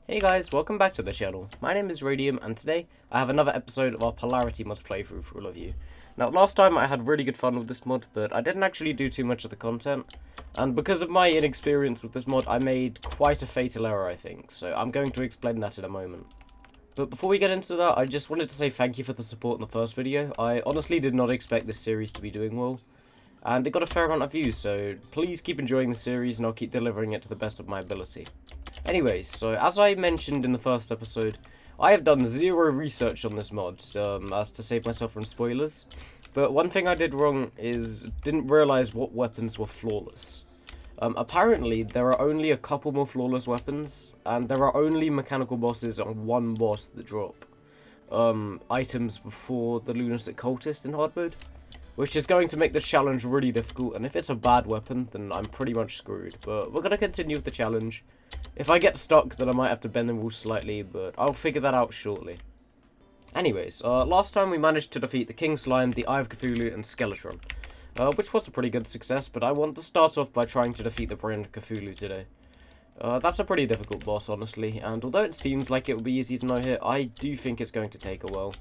Hey guys, welcome back to the channel. My name is Radium, and today I have another episode of our Polarity mods playthrough for all of you. Now, last time I had really good fun with this mod, but I didn't actually do too much of the content, and because of my inexperience with this mod, I made quite a fatal error, I think, so I'm going to explain that in a moment. But before we get into that, I just wanted to say thank you for the support in the first video. I honestly did not expect this series to be doing well, and it got a fair amount of views, so please keep enjoying the series and I'll keep delivering it to the best of my ability. Anyways, so as I mentioned in the first episode, I have done zero research on this mod, as to save myself from spoilers. But one thing I did wrong is didn't realise what weapons were flawless. Apparently, there are only a couple more flawless weapons, and there are only mechanical bosses on one boss that drop items before the Lunatic Cultist in hard mode, which is going to make this challenge really difficult, and if it's a bad weapon, then I'm pretty much screwed. But we're going to continue with the challenge. If I get stuck, then I might have to bend the rules slightly, but I'll figure that out shortly. Anyways, last time we managed to defeat the King Slime, the Eye of Cthulhu, and Skeletron, which was a pretty good success, but I want to start off by trying to defeat the Brain of Cthulhu today. That's a pretty difficult boss, honestly, and although it seems like it will be easy to no-hit, I do think it's going to take a while.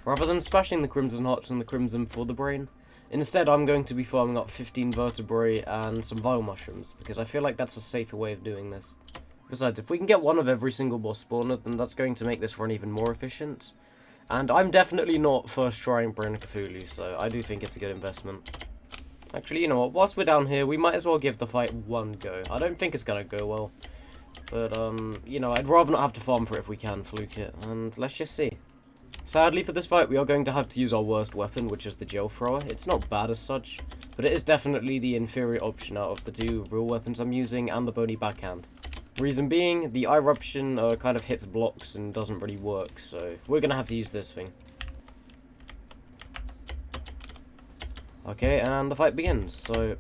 Rather than smashing the Crimson Hearts and the Crimson for the Brain, instead I'm going to be farming up 15 vertebrae and some Vile Mushrooms, because I feel like that's a safer way of doing this. Besides, if we can get one of every single boss spawner, then that's going to make this run even more efficient. And I'm definitely not first trying Brain of Cthulhu, so I do think it's a good investment. Actually, you know what, whilst we're down here, we might as well give the fight one go. I don't think it's gonna go well. But, you know, I'd rather not have to farm for it if we can fluke it, and let's just see. Sadly for this fight, we are going to have to use our worst weapon, which is the Gel Thrower. It's not bad as such, but it is definitely the inferior option out of the two real weapons I'm using and the Bony Backhand. Reason being, the Eruption kind of hits blocks and doesn't really work, so we're going to have to use this thing. Okay, and the fight begins, so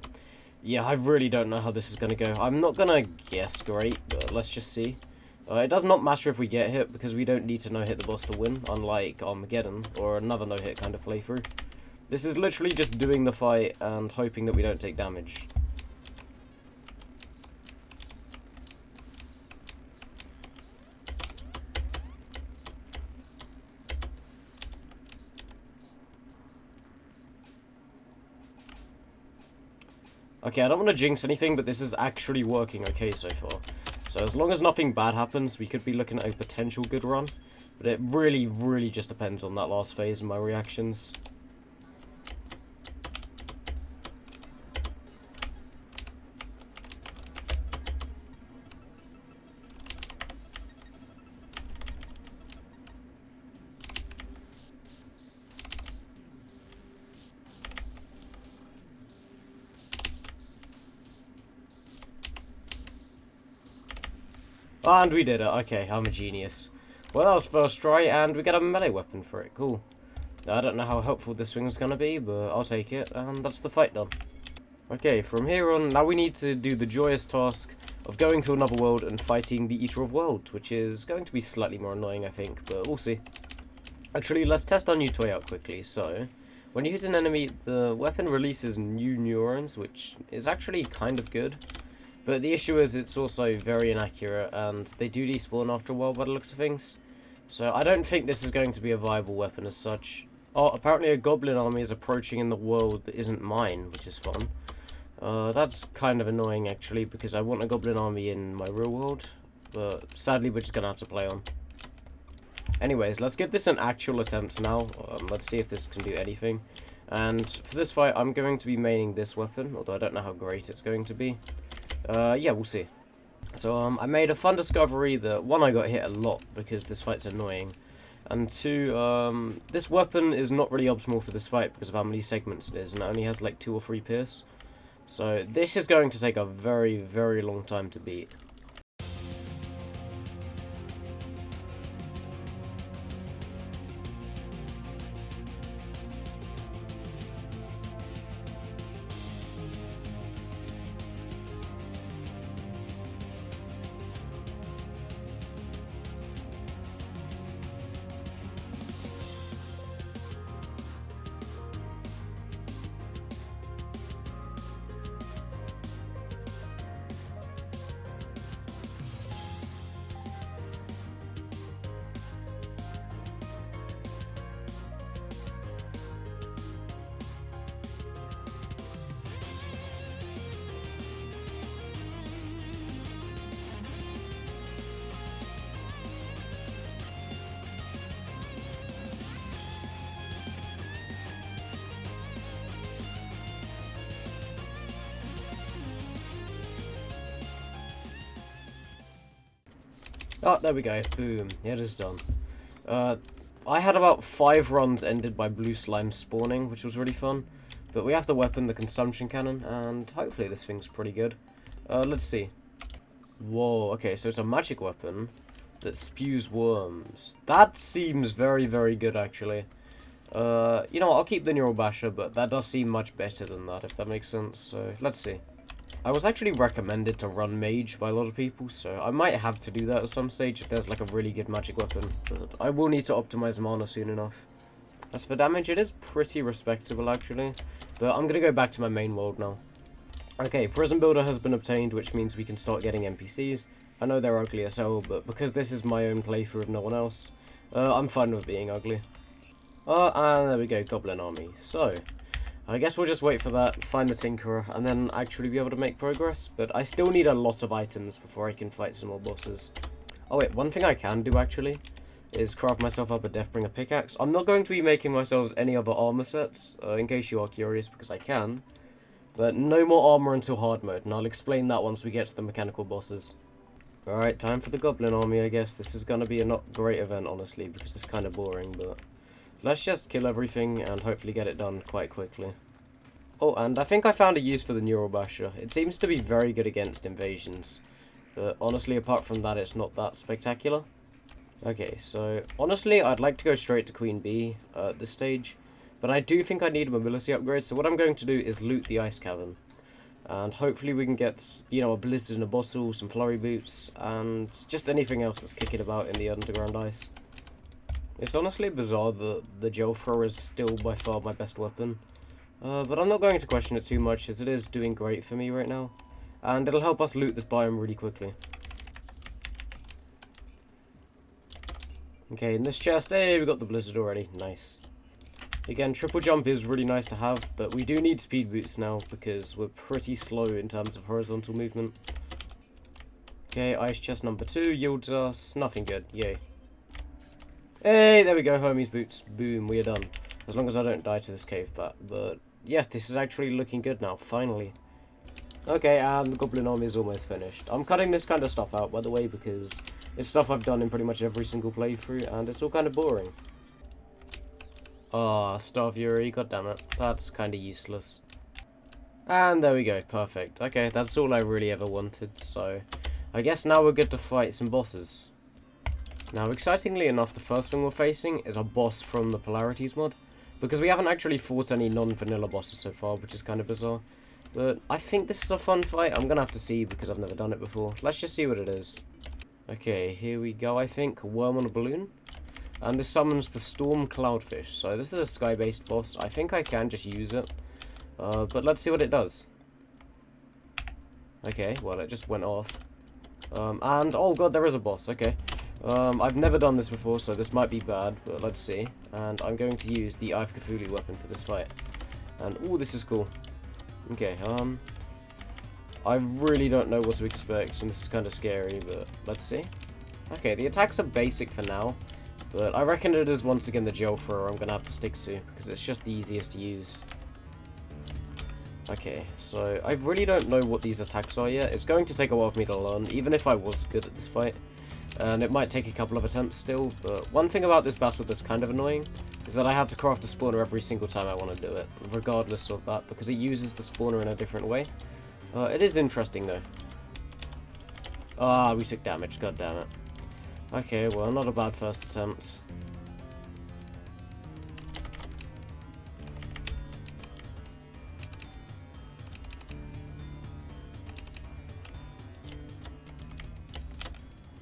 yeah, I really don't know how this is going to go. I'm not going to guess great, but let's just see. It does not matter if we get hit, because we don't need to no-hit the boss to win, unlike Armageddon, or another no-hit kind of playthrough. This is literally just doing the fight and hoping that we don't take damage. Okay, I don't want to jinx anything, but this is actually working okay so far. So as long as nothing bad happens, we could be looking at a potential good run. But it really just depends on that last phase and my reactions. And we did it. Okay, I'm a genius. Well, that was first try, and we get a melee weapon for it. Cool. I don't know how helpful this thing is going to be, but I'll take it, and that's the fight done. Okay, from here on, now we need to do the joyous task of going to another world and fighting the Eater of Worlds, which is going to be slightly more annoying, I think, but we'll see. Actually, let's test our new toy out quickly. So, when you hit an enemy, the weapon releases new neurons, which is actually kind of good. But the issue is it's also very inaccurate, and they do despawn after a while by the looks of things. So I don't think this is going to be a viable weapon as such. Oh, apparently a goblin army is approaching in the world that isn't mine, which is fun. That's kind of annoying actually, because I want a goblin army in my real world. But sadly we're just going to have to play on. Anyways, let's give this an actual attempt now. Let's see if this can do anything. And for this fight I'm going to be maining this weapon, although I don't know how great it's going to be. Yeah, we'll see. So, I made a fun discovery that, one, I got hit a lot because this fight's annoying, and two, this weapon is not really optimal for this fight because of how many segments it is, and it only has like 2 or 3 pierce. So, this is going to take a very long time to beat. Oh, there we go. Boom. It is done. I had about 5 runs ended by blue slime spawning, which was really fun. But we have the weapon, the consumption cannon, and hopefully this thing's pretty good. Let's see. Whoa, okay, so it's a magic weapon that spews worms. That seems very, very good, actually. You know what, I'll keep the Neural Basher, but that does seem much better than that, if that makes sense. So, let's see. I was actually recommended to run Mage by a lot of people, so I might have to do that at some stage if there's like a really good magic weapon. But I will need to optimize mana soon enough. As for damage, it is pretty respectable, actually. But I'm going to go back to my main world now. Okay, Prison Builder has been obtained, which means we can start getting NPCs. I know they're ugly as hell, but because this is my own playthrough of no one else, I'm fine with being ugly. And there we go, Goblin Army. So, I guess we'll just wait for that, find the Tinkerer, and then actually be able to make progress. But I still need a lot of items before I can fight some more bosses. Oh wait, one thing I can do actually is craft myself up a Deathbringer pickaxe. I'm not going to be making myself any other armor sets, in case you are curious, because I can. But no more armor until hard mode, and I'll explain that once we get to the mechanical bosses. Alright, time for the Goblin Army, I guess. This is going to be a not great event, honestly, because it's kind of boring, but let's just kill everything and hopefully get it done quite quickly. Oh, and I think I found a use for the Neural Basher. It seems to be very good against invasions, but honestly, apart from that, it's not that spectacular. Okay, so honestly, I'd like to go straight to Queen Bee at this stage. But I do think I need a mobility upgrade, so what I'm going to do is loot the ice cavern. And hopefully we can get, you know, a blizzard in a bottle, some flurry boots, and just anything else that's kicking about in the underground ice. It's honestly bizarre that the gel thrower is still by far my best weapon. But I'm not going to question it too much, as it is doing great for me right now. And it'll help us loot this biome really quickly. Okay, in this chest, hey, we got the blizzard already. Nice. Again, triple jump is really nice to have, but we do need speed boots now because we're pretty slow in terms of horizontal movement. Okay, ice chest number 2 yields us nothing good. Yay. Hey, there we go, Hermes boots. Boom, we are done. As long as I don't die to this cave bat. But yeah, this is actually looking good now, finally. Okay, and the Goblin Army is almost finished. I'm cutting this kind of stuff out, by the way, because it's stuff I've done in pretty much every single playthrough, and it's all kind of boring. Ah, Star Fury, goddammit. That's kind of useless. And there we go, perfect. Okay, that's all I really ever wanted, so I guess now we're good to fight some bosses. Now, excitingly enough, the first thing we're facing is a boss from the Polarities mod, because we haven't actually fought any non-vanilla bosses so far, which is kind of bizarre. But I think this is a fun fight. I'm going to have to see, because I've never done it before. Let's just see what it is. Okay, here we go, I think. A worm on a balloon. And this summons the Storm Cloudfish. So this is a sky-based boss. I think I can just use it. But let's see what it does. Okay, well, it just went off. And, oh god, there is a boss. Okay. I've never done this before, so this might be bad, but let's see. And I'm going to use the Eye of Cthulhu weapon for this fight. And, ooh, this is cool. Okay, I really don't know what to expect, and this is kind of scary, but let's see. Okay, the attacks are basic for now. But I reckon it is once again the gel thrower I'm going to have to stick to, because it's just the easiest to use. Okay, so I really don't know what these attacks are yet. It's going to take a while for me to learn, even if I was good at this fight. And it might take a couple of attempts still, but one thing about this battle that's kind of annoying is that I have to craft a spawner every single time I want to do it, regardless of that, because it uses the spawner in a different way. It is interesting though. Ah, we took damage, god damn it. Okay, well, not a bad first attempt.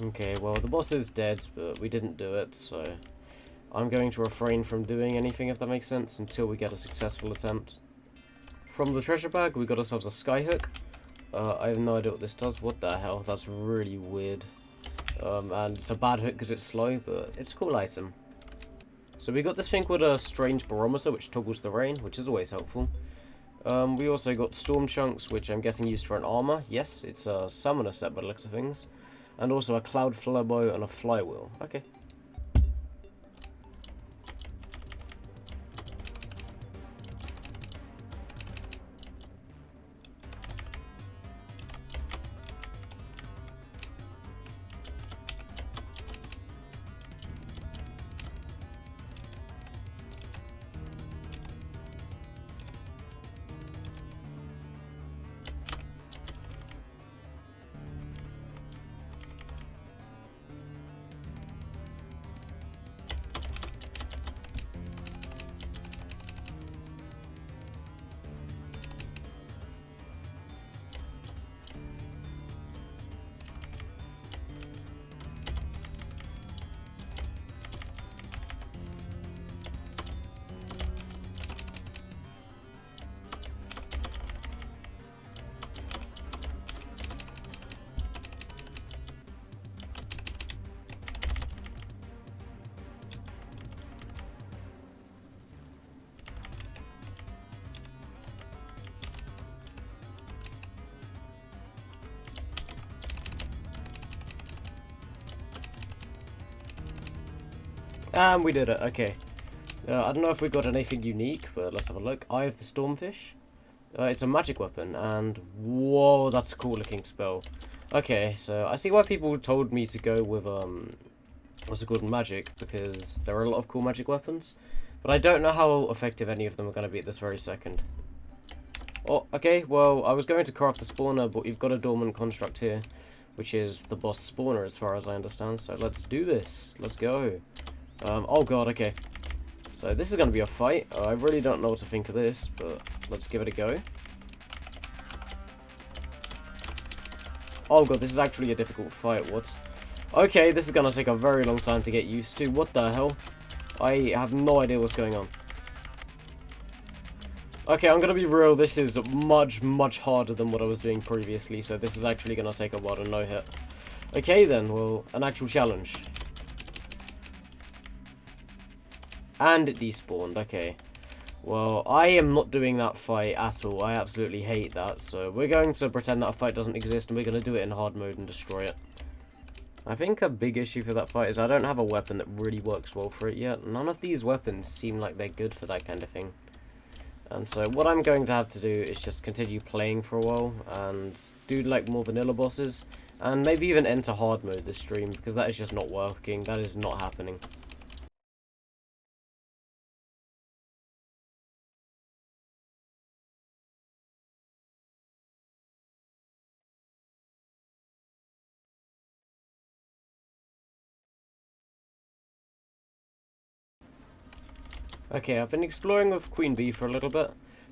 Okay, well, the boss is dead, but we didn't do it, so I'm going to refrain from doing anything, if that makes sense, until we get a successful attempt. From the treasure bag, we got ourselves a skyhook. I have no idea what this does. What the hell? That's really weird. And it's a bad hook because it's slow, but it's a cool item. So we got this thing called a strange barometer, which toggles the rain, which is always helpful. We also got storm chunks, which I'm guessing used for an armor. Yes, it's a summoner set by the looks of things. And also a cloud flare and a flywheel. Okay. And we did it, okay. I don't know if we got anything unique, but let's have a look. Eye of the Stormfish. It's a magic weapon, and whoa, that's a cool looking spell. Okay, so I see why people told me to go with, what's it called, magic, because there are a lot of cool magic weapons. But I don't know how effective any of them are going to be at this very second. Oh, okay, well, I was going to craft the spawner, but we've got a dormant construct here, which is the boss spawner as far as I understand. So let's do this. Let's go. Oh god, okay. So this is going to be a fight. I really don't know what to think of this, but let's give it a go. Oh god, this is actually a difficult fight, what? Okay, this is going to take a very long time to get used to. What the hell? I have no idea what's going on. Okay, I'm going to be real, this is much, much harder than what I was doing previously, so this is actually going to take a while to no-hit. Okay then, well, an actual challenge. And it despawned, okay. Well, I am not doing that fight at all, I absolutely hate that, so we're going to pretend that fight doesn't exist and we're going to do it in hard mode and destroy it. I think a big issue for that fight is I don't have a weapon that really works well for it yet. None of these weapons seem like they're good for that kind of thing. And so what I'm going to have to do is just continue playing for a while and do like more vanilla bosses and maybe even enter hard mode this stream because that is just not working. That is not happening. Okay, I've been exploring with Queen Bee for a little bit.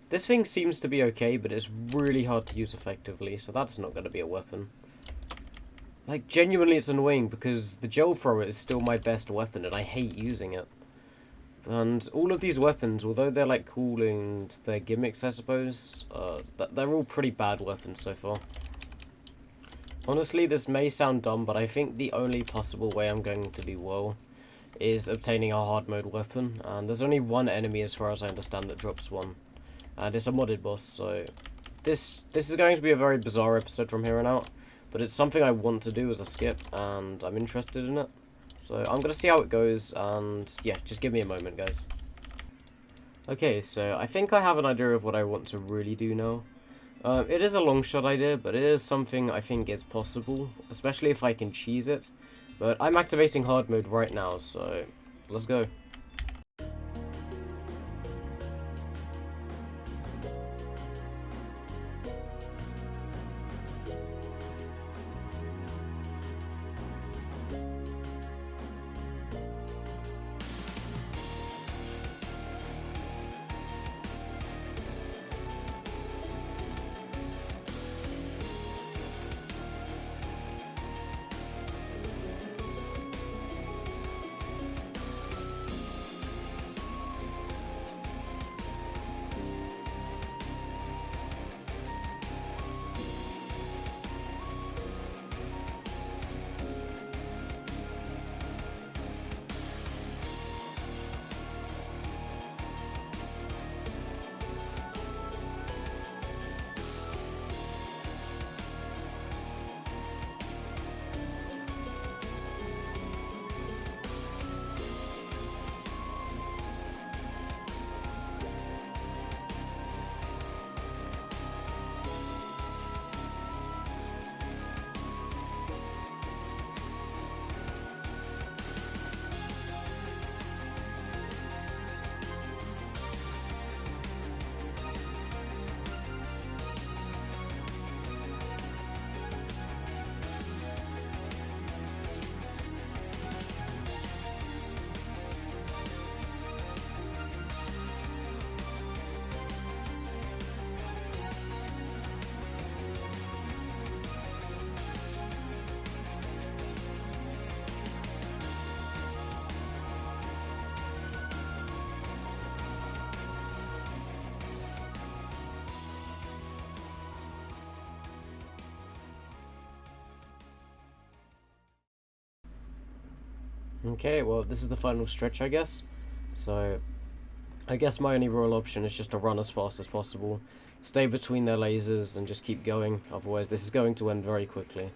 This thing seems to be okay, but it's really hard to use effectively, so that's not going to be a weapon. Like, genuinely it's annoying because the gel thrower is still my best weapon and I hate using it. And all of these weapons, although they're like cool and they're gimmicks I suppose, they're all pretty bad weapons so far. Honestly, this may sound dumb, but I think the only possible way I'm going to do well is obtaining a hard mode weapon, and there's only one enemy as far as I understand that drops one, and it's a modded boss, so this is going to be a very bizarre episode from here on out, but it's something I want to do as a skip, and I'm interested in it, so I'm going to see how it goes, and yeah, just give me a moment guys. Okay, so I think I have an idea of what I want to really do now. It is a long shot idea, but it is something I think is possible, especially if I can cheese it. But I'm activating hard mode right now, so let's go. Okay, well, this is the final stretch, I guess. So, I guess my only real option is just to run as fast as possible, stay between their lasers, and just keep going. Otherwise, this is going to end very quickly.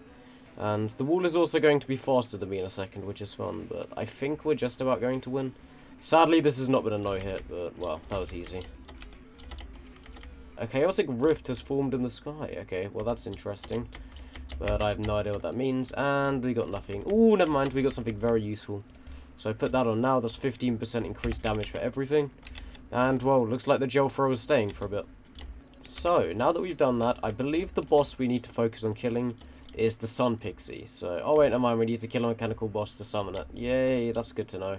And the wall is also going to be faster than me in a second, which is fun, but I think we're just about going to win. Sadly, this has not been a no-hit, but, well, that was easy. A chaotic rift has formed in the sky. Okay, well, that's interesting. But I have no idea what that means, and we got nothing. Ooh, never mind, we got something very useful. So I put that on now, that's 15% increased damage for everything. And, well, looks like the gel thrower is staying for a bit. So, now that we've done that, I believe the boss we need to focus on killing is the Sun Pixie. So, oh wait, never mind, we need to kill a mechanical boss to summon it. Yay, that's good to know.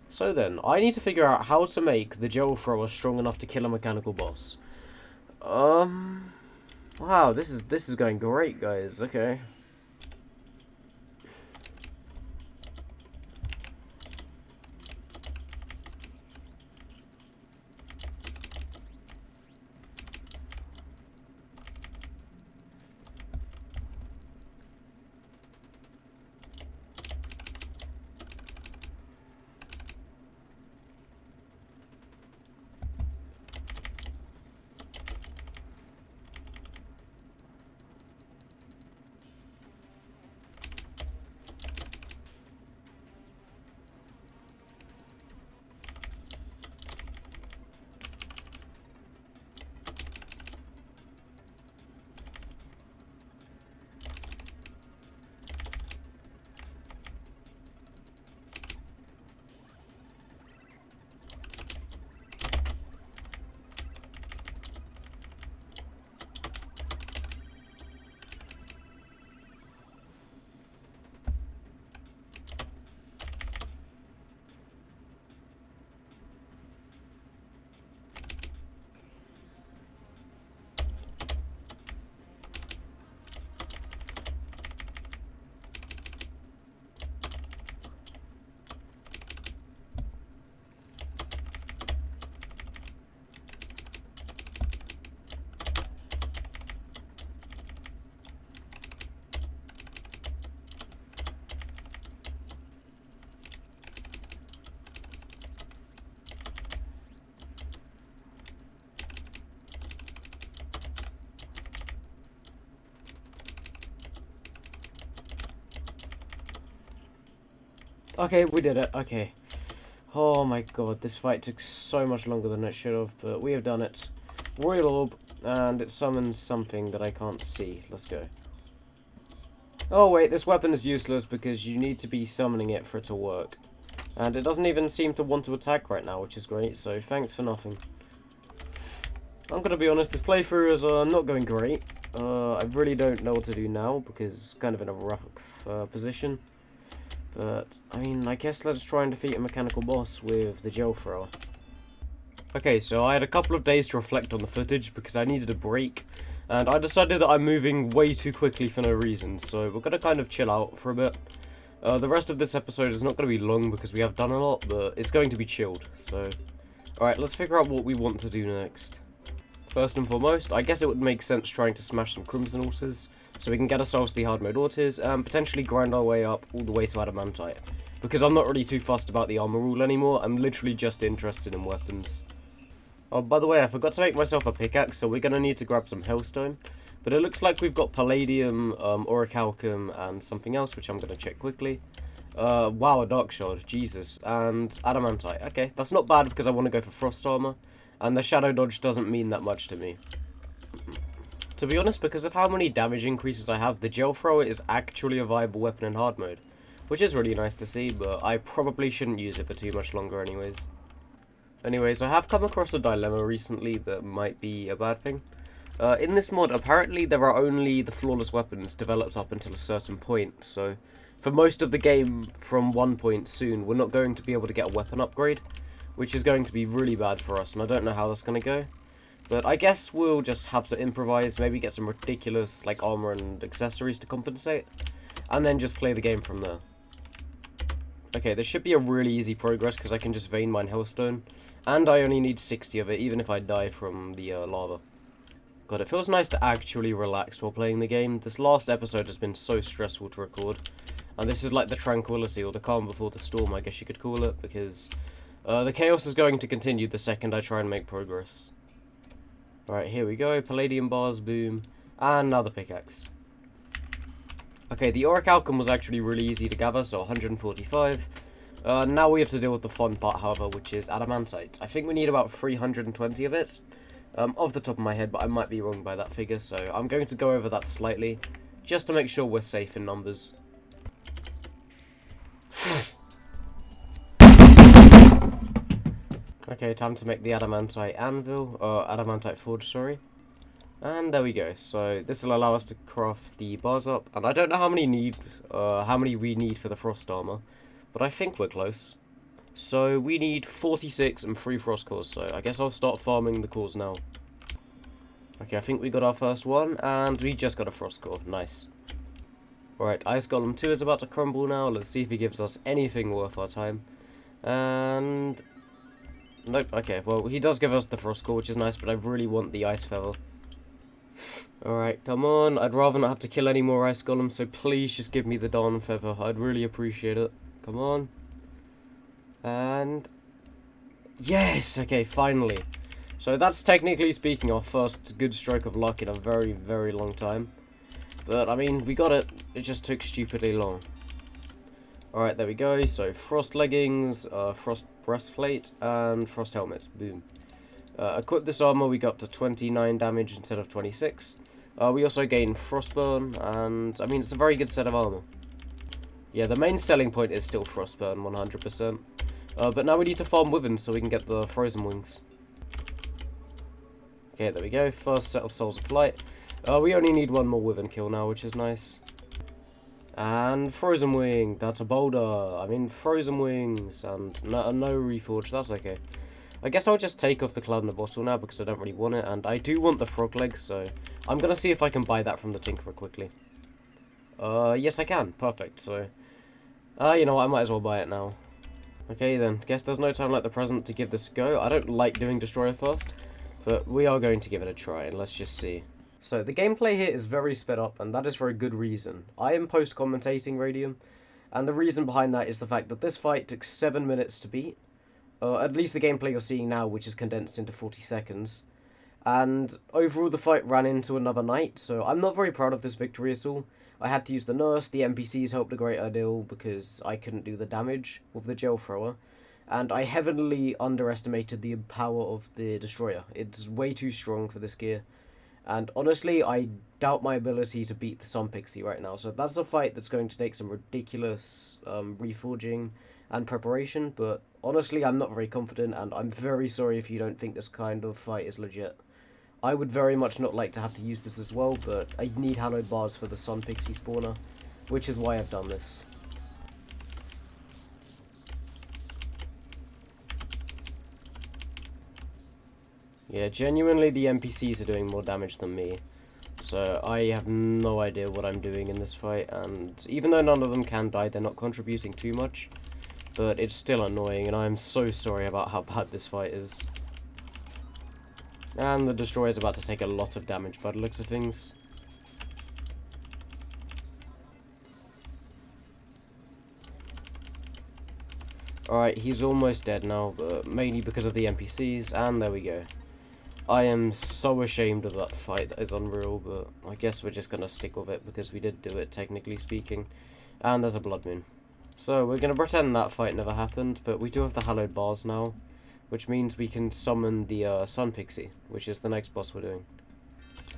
So then, I need to figure out how to make the gel thrower strong enough to kill a mechanical boss. Wow, this is going great, guys. Okay. Okay, we did it. Okay. Oh my god, this fight took so much longer than it should have, but we have done it. Royal Orb, and it summons something that I can't see. Let's go. Oh wait, this weapon is useless because you need to be summoning it for it to work. And it doesn't even seem to want to attack right now, which is great, so thanks for nothing. I'm gonna be honest, this playthrough is not going great. I really don't know what to do now, because kind of in a rough position. But, I mean, I guess let's try and defeat a mechanical boss with the gel thrower. Okay, so I had a couple of days to reflect on the footage because I needed a break. And I decided that I'm moving way too quickly for no reason, so we're going to kind of chill out for a bit. The rest of this episode is not going to be long because we have done a lot, but it's going to be chilled, so... Alright, let's figure out what we want to do next. First and foremost, I guess it would make sense trying to smash some Crimson Altars, so we can get ourselves the hard mode Altars, and potentially grind our way up all the way to Adamantite. Because I'm not really too fussed about the armor rule anymore, I'm literally just interested in weapons. Oh, by the way, I forgot to make myself a pickaxe, so we're going to need to grab some Hellstone. But it looks like we've got Palladium, Orichalcum, and something else, which I'm going to check quickly. Wow, a Dark Shard, Jesus, and Adamantite. Okay, that's not bad because I want to go for Frost Armor, and the Shadow Dodge doesn't mean that much to me. To be honest, because of how many damage increases I have, the Gel Thrower is actually a viable weapon in hard mode. Which is really nice to see, but I probably shouldn't use it for too much longer anyways. Anyways, I have come across a dilemma recently that might be a bad thing. In this mod, apparently there are only the flawless weapons developed up until a certain point, so for most of the game from one point soon, we're not going to be able to get a weapon upgrade, which is going to be really bad for us, and I don't know how that's going to go. But I guess we'll just have to improvise, maybe get some ridiculous like armor and accessories to compensate, and then just play the game from there. Okay, this should be a really easy progress because I can just vein mine Hellstone, and I only need 60 of it even if I die from the lava. God, it feels nice to actually relax while playing the game. This last episode has been so stressful to record, and this is like the tranquility or the calm before the storm, I guess you could call it, because the chaos is going to continue the second I try and make progress. Alright, here we go. Palladium bars, boom. And now the pickaxe. Okay, the Auric Alchem was actually really easy to gather, so 145. Now we have to deal with the fun part, however, which is adamantite. I think we need about 320 of it, off the top of my head, but I might be wrong by that figure, so I'm going to go over that slightly, just to make sure we're safe in numbers. Okay, time to make the adamantite anvil, or adamantite forge, sorry. And there we go. So this will allow us to craft the bars up, and I don't know how many we need for the frost armor, but I think we're close. So we need 46 and 3 frost cores. So I guess I'll start farming the cores now. Okay, I think we got our first one, and we just got a frost core. Nice. Alright, Ice Golem 2 is about to crumble now. Let's see if he gives us anything worth our time. And nope. Okay, well he does give us the frost core, which is nice, but I really want the ice feather. Alright, come on. I'd rather not have to kill any more ice golems, so please just give me the dawn feather. I'd really appreciate it. Come on. And yes! Okay, finally. So that's technically speaking our first good stroke of luck in a very, very long time. But, I mean, we got it. It just took stupidly long. Alright, there we go. So, frost leggings, frost breastplate, and frost helmet. Boom. Equip this armor, we got to 29 damage instead of 26. We also gain frostburn, and I mean, it's a very good set of armor. Yeah, the main selling point is still frostburn, 100%. But now we need to farm wyverns so we can get the frozen wings. Okay, there we go. First set of souls of light. We only need one more wyvern kill now, which is nice. And frozen wing. That's a boulder. I mean, frozen wings and no reforge. That's okay. I guess I'll just take off the cloud in the bottle now because I don't really want it, and I do want the frog legs, so I'm gonna see if I can buy that from the Tinkerer quickly. Yes I can. Perfect. So, you know what, I might as well buy it now. Okay then, guess there's no time like the present to give this a go. I don't like doing Destroyer first, but we are going to give it a try, and let's just see. So, the gameplay here is very sped up, and that is for a good reason. I am post-commentating Radium, and the reason behind that is the fact that this fight took 7 minutes to beat. At least the gameplay you're seeing now, which is condensed into 40 seconds. And overall the fight ran into another night, so I'm not very proud of this victory at all. I had to use the nurse, the NPCs helped a great deal because I couldn't do the damage with the gel thrower. And I heavily underestimated the power of the destroyer. It's way too strong for this gear. And honestly, I doubt my ability to beat the Sun Pixie right now. So that's a fight that's going to take some ridiculous reforging and preparation, but honestly, I'm not very confident, and I'm very sorry if you don't think this kind of fight is legit. I would very much not like to have to use this as well, but I need hallowed bars for the Sun Pixie spawner, which is why I've done this. Yeah, genuinely the NPCs are doing more damage than me, so I have no idea what I'm doing in this fight, and even though none of them can die, they're not contributing too much. But it's still annoying, and I'm so sorry about how bad this fight is. And the Destroyer's about to take a lot of damage by the looks of things. Alright, he's almost dead now, but mainly because of the NPCs, and there we go. I am so ashamed of that fight, that is unreal, but I guess we're just gonna stick with it because we did do it, technically speaking. And there's a blood moon. So, we're going to pretend that fight never happened, but we do have the hallowed bars now, which means we can summon the Sun Pixie, which is the next boss we're doing.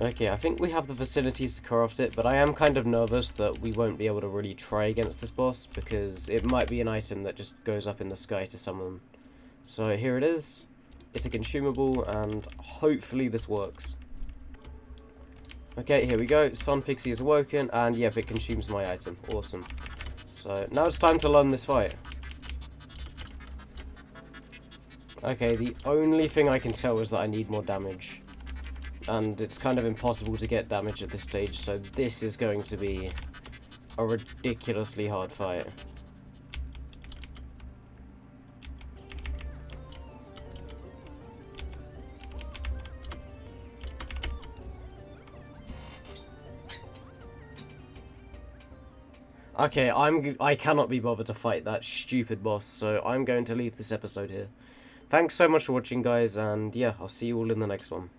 Okay, I think we have the facilities to craft it, but I am kind of nervous that we won't be able to really try against this boss, because it might be an item that just goes up in the sky to summon. So, here it is. It's a consumable, and hopefully this works. Okay, here we go. Sun Pixie is awoken, and yep, it consumes my item. Awesome. So, now it's time to learn this fight. Okay, the only thing I can tell is that I need more damage. And it's kind of impossible to get damage at this stage, so this is going to be a ridiculously hard fight. Okay, I cannot be bothered to fight that stupid boss, so I'm going to leave this episode here. Thanks so much for watching, guys, and yeah, I'll see you all in the next one.